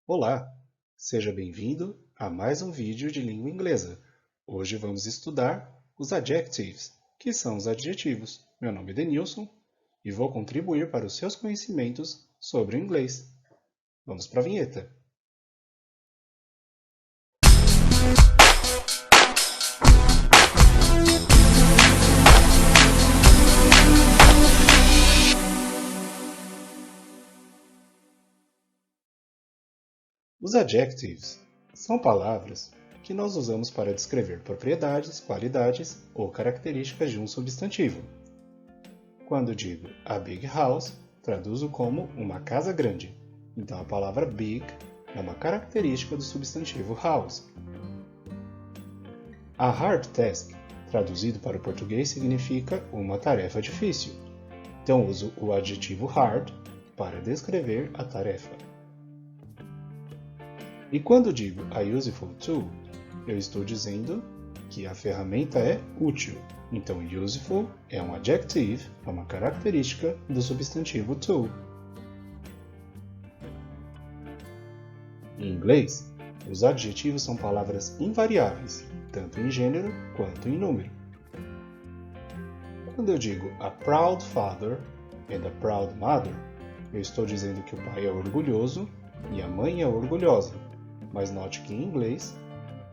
Olá, seja bem-vindo a mais um vídeo de língua inglesa. Hoje vamos estudar os adjectives, que são os adjetivos. Meu nome é Denilson e vou contribuir para os seus conhecimentos sobre o inglês. Vamos para a vinheta. Os adjectives são palavras que nós usamos para descrever propriedades, qualidades ou características de um substantivo. Quando digo a big house, traduzo como uma casa grande. Então a palavra big é uma característica do substantivo house. A hard task, traduzido para o português, significa uma tarefa difícil. Então uso o adjetivo hard para descrever a tarefa. E quando digo a useful tool, eu estou dizendo que a ferramenta é útil. Então useful é um adjective, é uma característica do substantivo tool. Em inglês, os adjetivos são palavras invariáveis, tanto em gênero quanto em número. Quando eu digo a proud father and a proud mother, eu estou dizendo que o pai é orgulhoso e a mãe é orgulhosa. Mas note que em inglês,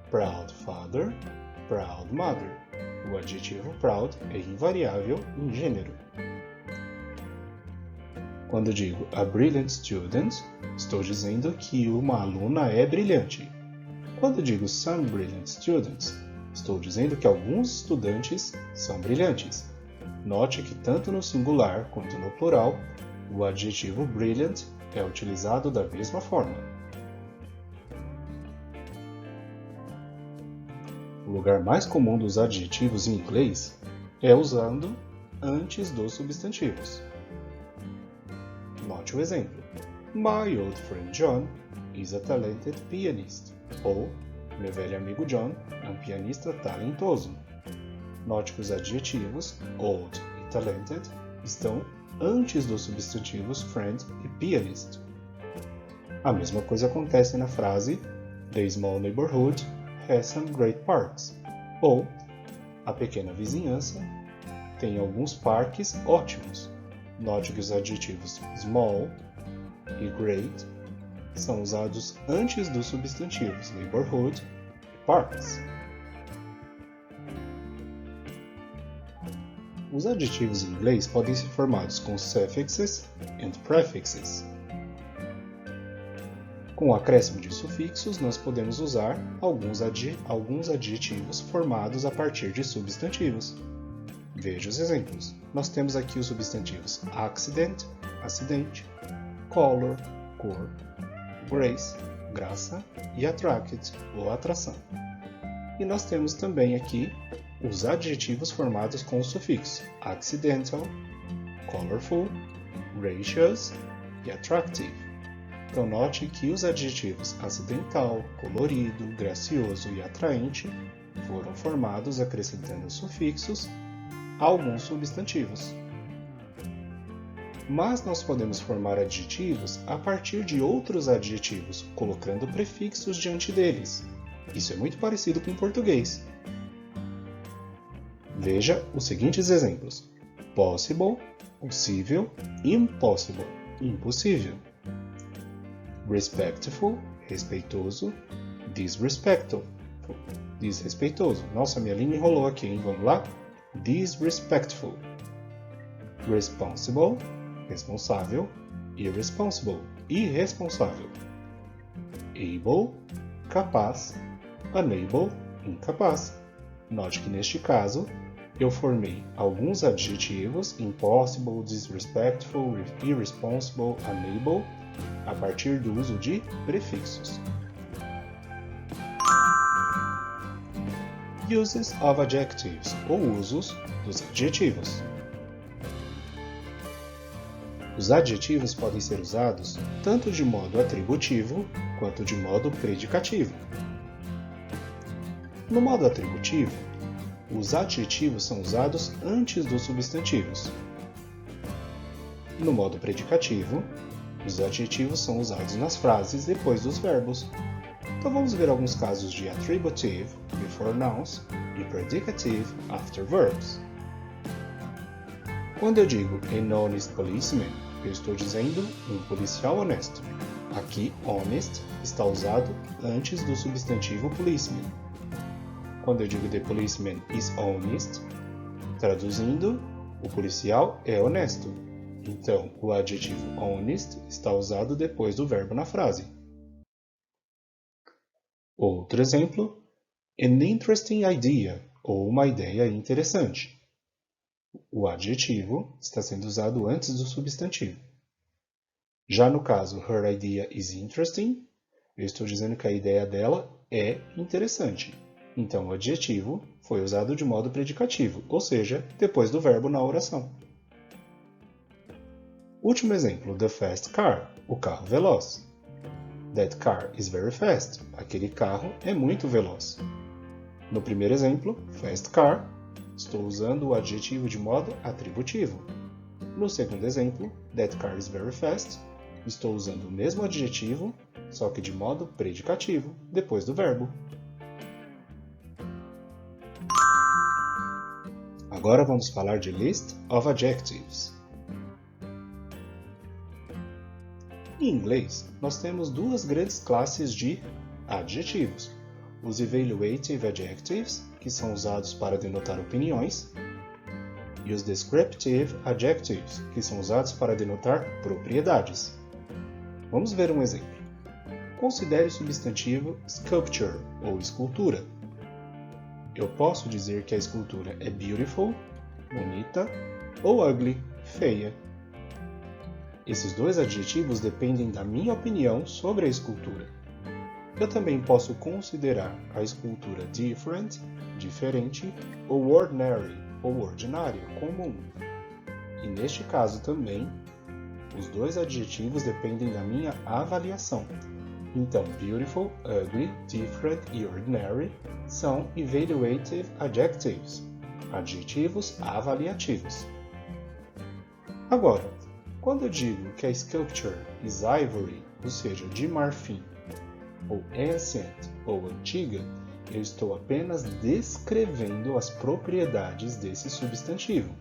proud father, proud mother. O adjetivo proud é invariável em gênero. Quando digo a brilliant student, estou dizendo que uma aluna é brilhante. Quando digo some brilliant students, estou dizendo que alguns estudantes são brilhantes. Note que tanto no singular quanto no plural, o adjetivo brilliant é utilizado da mesma forma. O lugar mais comum dos adjetivos em inglês é usando antes dos substantivos. Note o exemplo. My old friend John is a talented pianist. Ou, meu velho amigo John é um pianista talentoso. Note que os adjetivos old e talented estão antes dos substantivos friend e pianist. A mesma coisa acontece na frase The small neighborhood has some great parks. Ou, a pequena vizinhança tem alguns parques ótimos. Note que os adjetivos small e great são usados antes dos substantivos neighborhood e parks. Os adjetivos em inglês podem ser formados com suffixes e prefixes. Com o acréscimo de sufixos, nós podemos usar alguns adjetivos formados a partir de substantivos. Veja os exemplos. Nós temos aqui os substantivos accident, acidente, color, cor, grace, graça e attracted, ou atração. E nós temos também aqui os adjetivos formados com o sufixo accidental, colorful, gracious e attractive. Então note que os adjetivos acidental, colorido, gracioso e atraente foram formados acrescentando sufixos a alguns substantivos. Mas nós podemos formar adjetivos a partir de outros adjetivos, colocando prefixos diante deles. Isso é muito parecido com o português. Veja os seguintes exemplos: possible, possível, impossible, impossível. Respectful, respeitoso, disrespectful, desrespeitoso. Nossa, minha língua enrolou aqui, hein? Vamos lá? Disrespectful. Responsible, responsável, irresponsible, irresponsável. Able, capaz, unable, incapaz. Note que neste caso, eu formei alguns adjetivos, impossible, disrespectful, irresponsible, unable, a partir do uso de prefixos. Uses of adjectives, ou usos dos adjetivos. Os adjetivos podem ser usados tanto de modo atributivo quanto de modo predicativo. No modo atributivo, os adjetivos são usados antes dos substantivos. No modo predicativo, Os adjetivos são usados nas frases depois dos verbos. Então vamos ver alguns casos de attributive, before nouns, e predicative, after verbs. Quando eu digo an honest policeman, eu estou dizendo um policial honesto. Aqui, honest está usado antes do substantivo policeman. Quando eu digo the policeman is honest, traduzindo, o policial é honesto. Então, o adjetivo honest está usado depois do verbo na frase. Outro exemplo, an interesting idea, ou uma ideia interessante. O adjetivo está sendo usado antes do substantivo. Já no caso, her idea is interesting, eu estou dizendo que a ideia dela é interessante. Então, o adjetivo foi usado de modo predicativo, ou seja, depois do verbo na oração. Último exemplo, the fast car, o carro veloz. That car is very fast, aquele carro é muito veloz. No primeiro exemplo, fast car, estou usando o adjetivo de modo atributivo. No segundo exemplo, that car is very fast, estou usando o mesmo adjetivo, só que de modo predicativo, depois do verbo. Agora vamos falar de list of adjectives. Em inglês, nós temos duas grandes classes de adjetivos. Os evaluative adjectives, que são usados para denotar opiniões, e os descriptive adjectives, que são usados para denotar propriedades. Vamos ver um exemplo. Considere o substantivo sculpture, ou escultura. Eu posso dizer que a escultura é beautiful, bonita, ou ugly, feia. Esses dois adjetivos dependem da minha opinião sobre a escultura. Eu também posso considerar a escultura different, diferente, ou ordinary, ou ordinário, comum. E neste caso também, os dois adjetivos dependem da minha avaliação. Então, beautiful, ugly, different e ordinary são evaluative adjectives, adjetivos avaliativos. Agora, quando eu digo que a sculpture is ivory, ou seja, de marfim, ou ancient, ou antiga, eu estou apenas descrevendo as propriedades desse substantivo.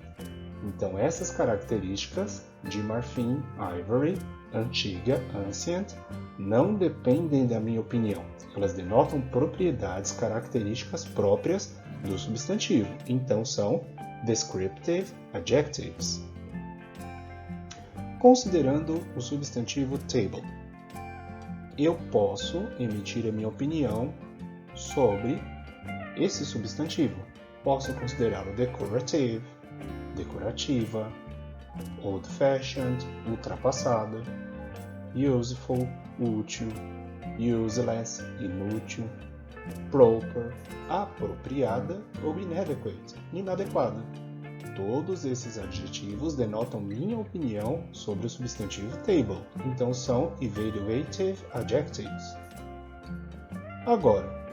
Então, essas características de marfim, ivory, antiga, ancient, não dependem da minha opinião. Elas denotam propriedades, características próprias do substantivo. Então, são descriptive adjectives. Considerando o substantivo table, eu posso emitir a minha opinião sobre esse substantivo. Posso considerá-lo decorative, decorativa, old-fashioned, ultrapassada, useful, útil, useless, inútil, proper, apropriada ou inadequate, inadequada. Todos esses adjetivos denotam minha opinião sobre o substantivo table, então são evaluative adjectives. Agora,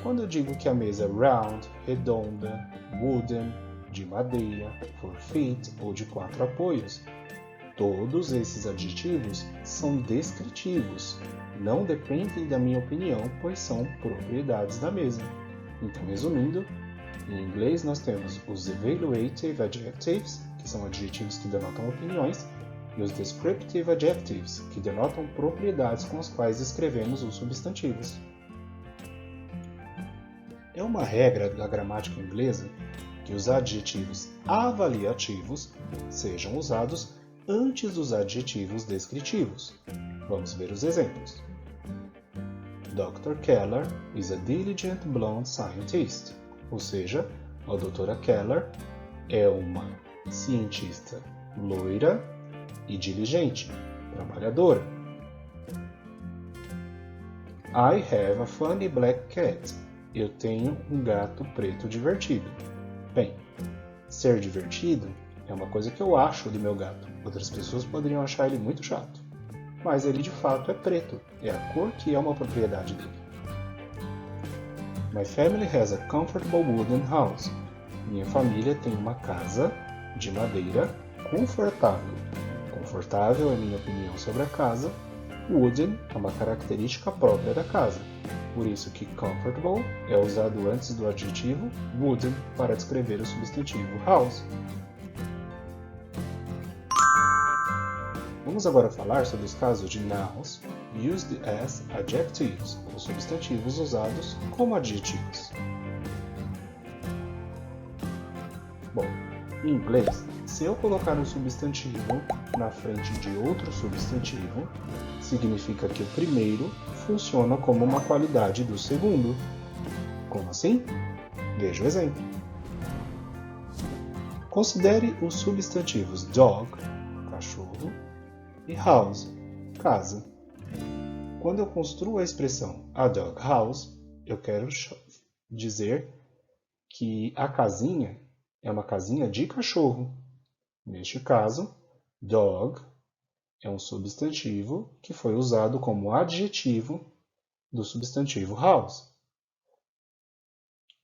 quando eu digo que a mesa é round, redonda, wooden, de madeira, for feet ou de 4 apoios, todos esses adjetivos são descritivos, não dependem da minha opinião, pois são propriedades da mesa. Então, resumindo, em inglês nós temos os evaluative adjectives, que são adjetivos que denotam opiniões, e os descriptive adjectives, que denotam propriedades com as quais descrevemos os substantivos. É uma regra da gramática inglesa que os adjetivos avaliativos sejam usados antes dos adjetivos descritivos. Vamos ver os exemplos. Dr. Keller is a diligent blonde scientist. Ou seja, a doutora Keller é uma cientista loira e diligente, trabalhadora. I have a funny black cat. Eu tenho um gato preto divertido. Bem, ser divertido é uma coisa que eu acho do meu gato. Outras pessoas poderiam achar ele muito chato. Mas ele de fato é preto. É a cor que é uma propriedade dele. My family has a comfortable wooden house. Minha família tem uma casa de madeira confortável. Confortável é minha opinião sobre a casa. Wooden é uma característica própria da casa. Por isso que comfortable é usado antes do adjetivo wooden para descrever o substantivo house. Vamos agora falar sobre os casos de nouns used as adjectives, ou substantivos usados como adjetivos. Bom, em inglês, se eu colocar um substantivo na frente de outro substantivo, significa que o primeiro funciona como uma qualidade do segundo. Como assim? Veja o exemplo. Considere os substantivos dog, cachorro, e house, casa. Quando eu construo a expressão a dog house, eu quero dizer que a casinha é uma casinha de cachorro. Neste caso, dog é um substantivo que foi usado como adjetivo do substantivo house.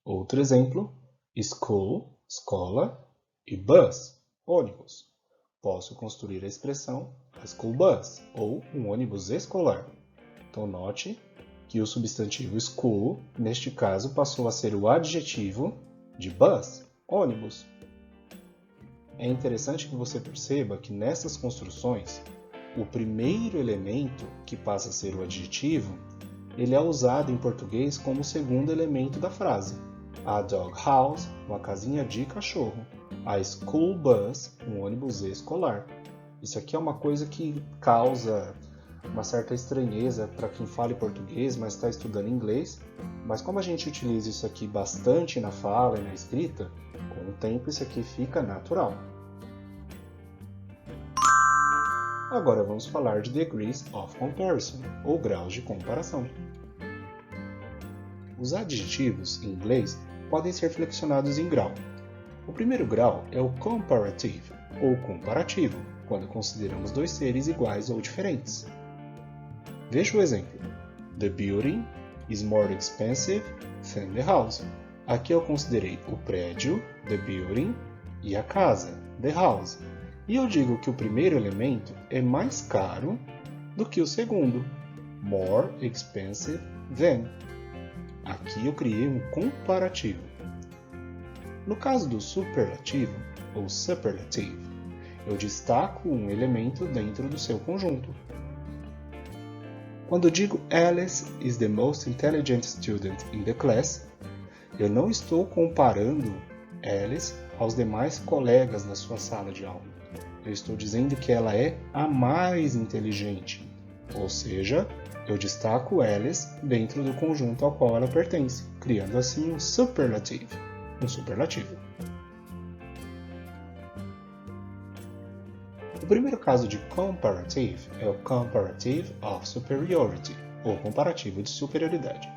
Outro exemplo, school, escola, e bus, ônibus. Posso construir a expressão a school bus, ou um ônibus escolar. Então note que o substantivo school, neste caso, passou a ser o adjetivo de bus, ônibus. É interessante que você perceba que nessas construções, o primeiro elemento, que passa a ser o adjetivo, ele é usado em português como o segundo elemento da frase. A dog house, uma casinha de cachorro. A school bus, um ônibus escolar. Isso aqui é uma coisa que causa uma certa estranheza para quem fala português, mas está estudando inglês. Mas como a gente utiliza isso aqui bastante na fala e na escrita, com o tempo isso aqui fica natural. Agora vamos falar de degrees of comparison, ou graus de comparação. Os adjetivos, em inglês, podem ser flexionados em grau. O primeiro grau é o comparative, ou comparativo, quando consideramos dois seres iguais ou diferentes. Veja o exemplo. The building is more expensive than the house. Aqui eu considerei o prédio, the building, e a casa, the house. E eu digo que o primeiro elemento é mais caro do que o segundo, more expensive than. Aqui eu criei um comparativo. No caso do superlativo, ou superlative, eu destaco um elemento dentro do seu conjunto. Quando digo Alice is the most intelligent student in the class, eu não estou comparando Alice aos demais colegas da sua sala de aula. Eu estou dizendo que ela é a mais inteligente, ou seja, eu destaco Alice dentro do conjunto ao qual ela pertence, criando assim um superlativo. O primeiro caso de comparative é o comparative of superiority, ou comparativo de superioridade.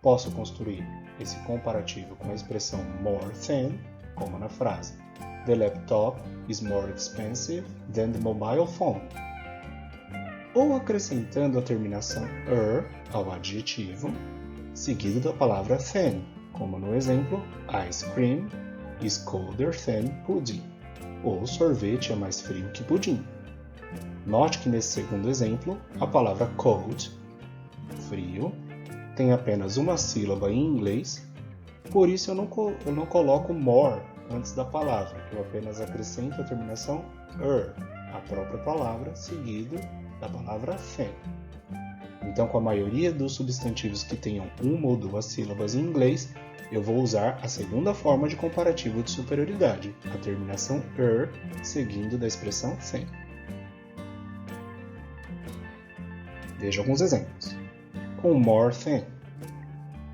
Posso construir esse comparativo com a expressão more than, como na frase The laptop is more expensive than the mobile phone. Ou acrescentando a terminação ao adjetivo, seguido da palavra than, como no exemplo Ice cream is colder than pudding. Ou sorvete é mais frio que pudim. Note que nesse segundo exemplo, a palavra cold, frio, tem apenas uma sílaba em inglês, por isso eu não coloco more antes da palavra, eu apenas acrescento a terminação a própria palavra, seguido da palavra than. Então, com a maioria dos substantivos que tenham uma ou duas sílabas em inglês, eu vou usar a segunda forma de comparativo de superioridade, a terminação seguindo da expressão than. Veja alguns exemplos. Com more than.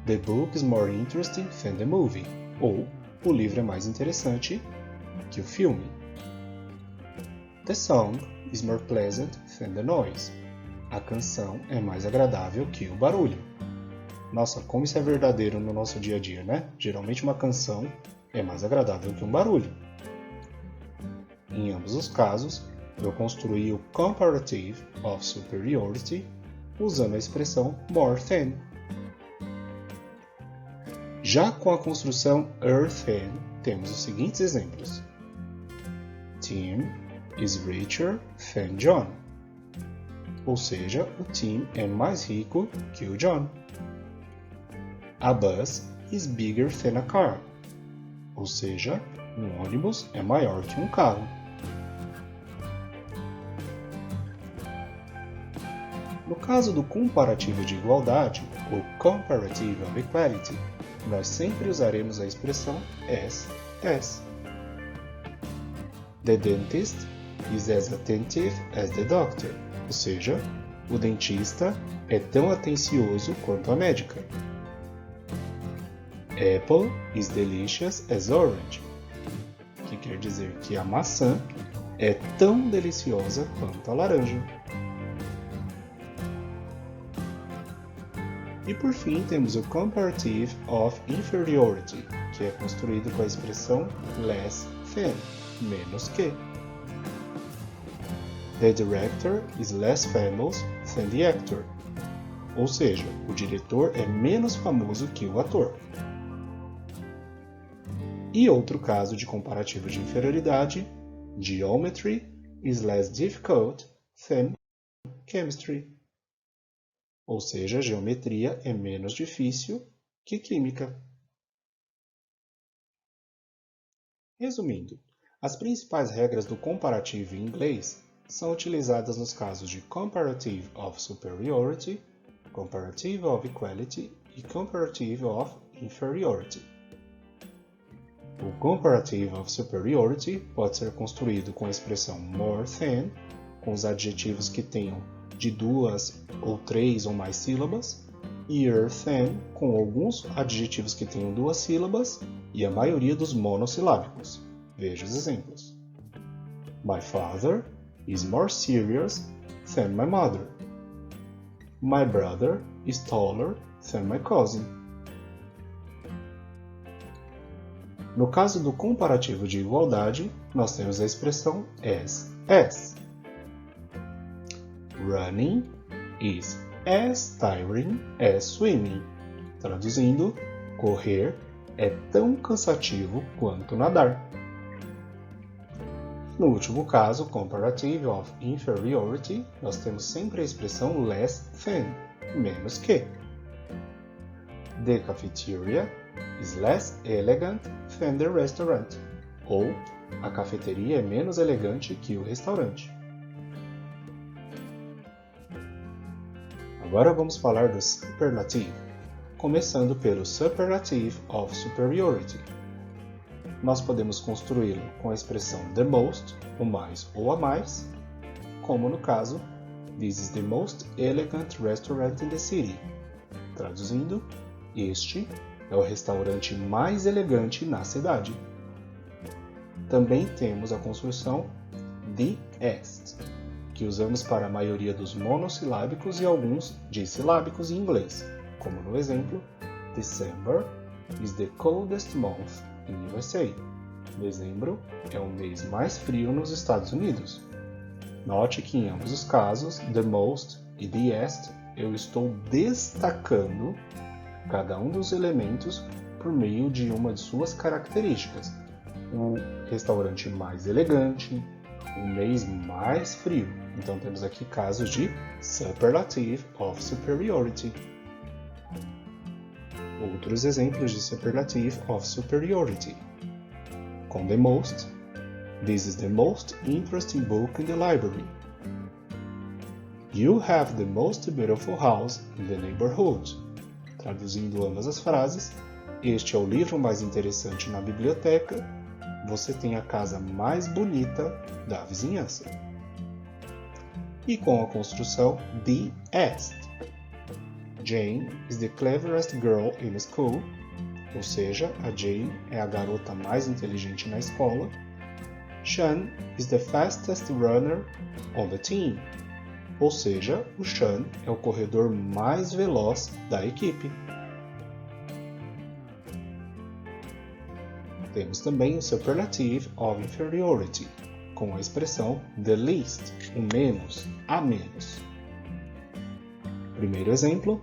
The book is more interesting than the movie. Ou, o livro é mais interessante que o filme. The song is more pleasant than the noise. A canção é mais agradável que o barulho. Nossa, como isso é verdadeiro no nosso dia a dia, né? Geralmente uma canção é mais agradável que um barulho. Em ambos os casos, eu construí o comparative of superiority usando a expressão more than. Já com a construção than, temos os seguintes exemplos. Tim is richer than John. Ou seja, o Tim é mais rico que o John. A bus is bigger than a car. Ou seja, um ônibus é maior que um carro. No caso do comparativo de igualdade, ou comparative of equality, nós sempre usaremos a expressão as. The dentist is as attentive as the doctor. Ou seja, o dentista é tão atencioso quanto a médica. Apple is delicious as orange, que quer dizer que a maçã é tão deliciosa quanto a laranja. E por fim temos o comparative of inferiority, que é construído com a expressão less than, menos que. The director is less famous than the actor. Ou seja, o diretor é menos famoso que o ator. E outro caso de comparativo de inferioridade, geometry is less difficult than chemistry. Ou seja, geometria é menos difícil que química. Resumindo, as principais regras do comparativo em inglês são utilizadas nos casos de comparative of superiority, comparative of equality e comparative of inferiority. O comparative of superiority pode ser construído com a expressão more than, com os adjetivos que tenham de 2 ou 3 ou mais sílabas, year than, com alguns adjetivos que tenham 2 sílabas e a maioria dos monossilábicos. Veja os exemplos. My father is more serious than my mother. My brother is taller than my cousin. No caso do comparativo de igualdade, nós temos a expressão as. Running is as tiring as swimming. Traduzindo, correr é tão cansativo quanto nadar. No último caso, comparative of inferiority, nós temos sempre a expressão less than, menos que. The cafeteria is less elegant than the restaurant. Ou, a cafeteria é menos elegante que o restaurante. Agora vamos falar do superlative, começando pelo superlative of superiority. Nós podemos construí-lo com a expressão the most, o mais ou a mais, como no caso, this is the most elegant restaurant in the city. Traduzindo, este é o restaurante mais elegante na cidade. Também temos a construção the est, que usamos para a maioria dos monossilábicos e alguns dissilábicos em inglês, como no exemplo, December is the coldest month in USA. Dezembro é o mês mais frio nos Estados Unidos. Note que em ambos os casos, the most e the est, eu estou destacando cada um dos elementos por meio de uma de suas características. O restaurante mais elegante, o mês mais frio. Então temos aqui casos de superlative of superiority. Outros exemplos de superlative of superiority. Com the most, this is the most interesting book in the library. You have the most beautiful house in the neighborhood. Traduzindo ambas as frases, este é o livro mais interessante na biblioteca. Você tem a casa mais bonita da vizinhança. E com a construção the est. Jane is the cleverest girl in school, ou seja, a Jane é a garota mais inteligente na escola. Sean is the fastest runner on the team, ou seja, o Sean é o corredor mais veloz da equipe. Temos também o superlative of inferiority, com a expressão the least, o menos, a menos. Primeiro exemplo,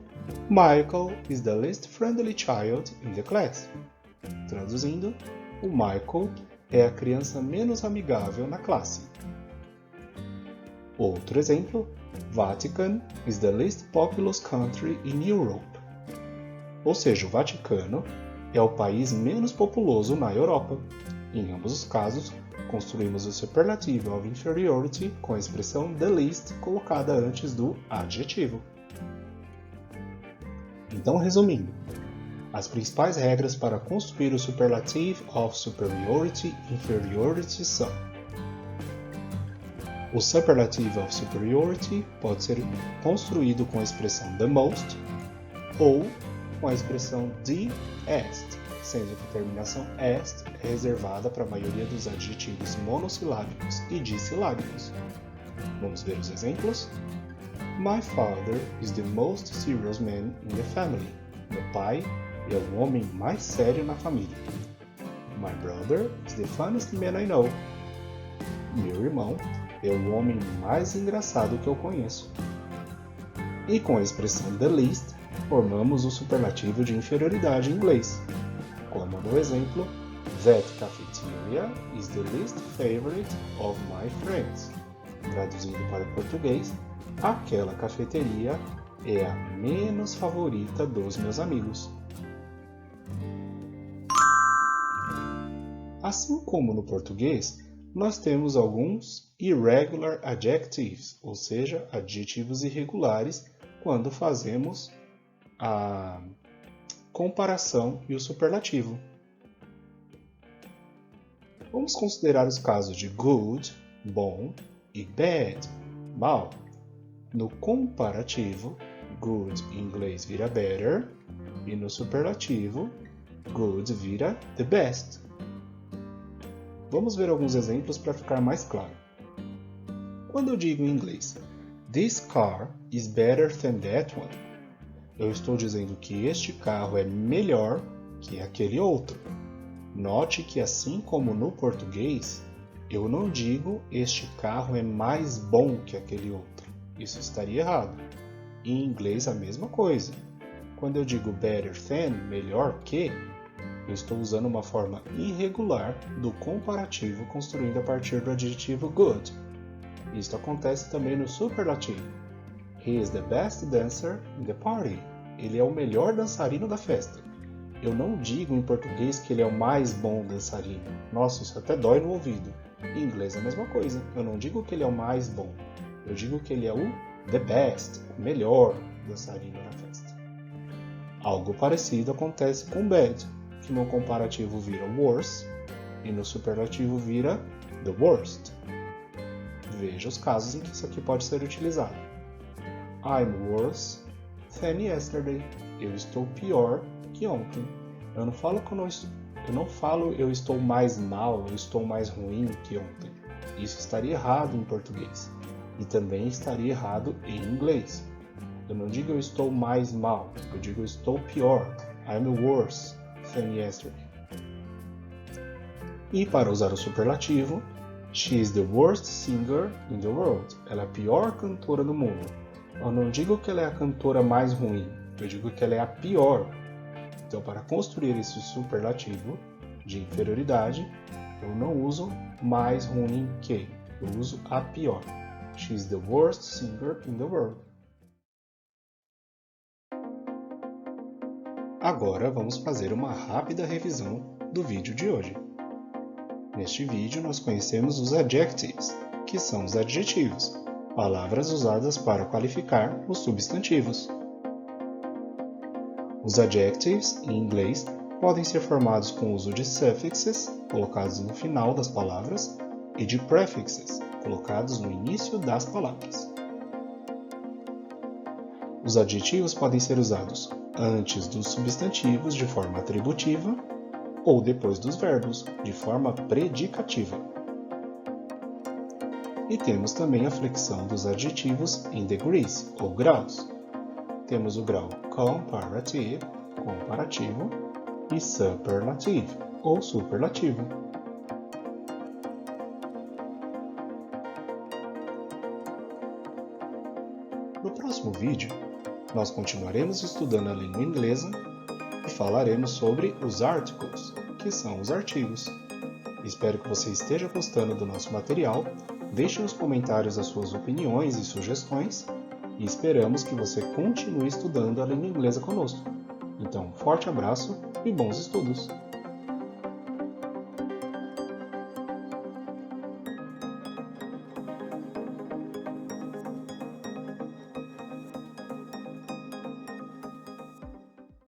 Michael is the least friendly child in the class. Traduzindo, o Michael é a criança menos amigável na classe. Outro exemplo, Vatican is the least populous country in Europe. Ou seja, o Vaticano é o país menos populoso na Europa. Em ambos os casos, construímos o superlativo of inferiority com a expressão the least colocada antes do adjetivo. Então, resumindo, as principais regras para construir o superlative of superiority e inferiority são: o superlative of superiority pode ser construído com a expressão the most ou com a expressão the est, sendo que a terminação est é reservada para a maioria dos adjetivos monossilábicos e dissilábicos. Vamos ver os exemplos? My father is the most serious man in the family. Meu pai é o homem mais sério na família. My brother is the funniest man I know. Meu irmão é o homem mais engraçado que eu conheço. E com a expressão the least, formamos o superlativo de inferioridade em inglês, como no exemplo, That cafeteria is the least favorite of my friends. Traduzindo para o português, aquela cafeteria é a menos favorita dos meus amigos. Assim como no português, nós temos alguns irregular adjectives, ou seja, adjetivos irregulares, quando fazemos a comparação e o superlativo. Vamos considerar os casos de good, bom, e bad, mal. No comparativo, good em inglês vira better, e no superlativo, good vira the best. Vamos ver alguns exemplos para ficar mais claro. Quando eu digo em inglês, this car is better than that one, eu estou dizendo que este carro é melhor que aquele outro. Note que, assim como no português, eu não digo este carro é mais bom que aquele outro. Isso estaria errado. Em inglês, a mesma coisa. Quando eu digo better than, melhor que, eu estou usando uma forma irregular do comparativo construído a partir do adjetivo good. Isto acontece também no superlativo. He is the best dancer in the party. Ele é o melhor dançarino da festa. Eu não digo em português que ele é o mais bom dançarino. Nossa, isso até dói no ouvido. Em inglês é a mesma coisa. Eu não digo que ele é o mais bom. Eu digo que ele é o the best, o melhor dançarino da festa. Algo parecido acontece com bad, que no comparativo vira worse e no superlativo vira the worst. Veja os casos em que isso aqui pode ser utilizado. I'm worse than yesterday. Eu estou pior que ontem. Eu não falo eu estou mais mal, eu estou mais ruim que ontem. Isso estaria errado em português. E também estaria errado em inglês. Eu não digo eu estou mais mal, eu digo eu estou pior. I'm worse than yesterday. E para usar o superlativo, she is the worst singer in the world. Ela é a pior cantora do mundo. Eu não digo que ela é a cantora mais ruim, eu digo que ela é a pior. Então, para construir esse superlativo de inferioridade, eu não uso mais ruim que, eu uso a pior. She is the worst singer in the world. Agora vamos fazer uma rápida revisão do vídeo de hoje. Neste vídeo nós conhecemos os adjectives, que são os adjetivos, palavras usadas para qualificar os substantivos. Os adjectives, em inglês, podem ser formados com o uso de suffixes, colocados no final das palavras, e de prefixes, colocados no início das palavras. Os adjetivos podem ser usados antes dos substantivos de forma atributiva ou depois dos verbos de forma predicativa. E temos também a flexão dos adjetivos em degrees ou graus. Temos o grau comparative, comparativo, e superlative ou superlativo. No próximo vídeo, nós continuaremos estudando a língua inglesa e falaremos sobre os articles, que são os artigos. Espero que você esteja gostando do nosso material Deixe nos comentários as suas opiniões e sugestões e esperamos que você continue estudando a língua inglesa conosco. Então, forte abraço e bons estudos!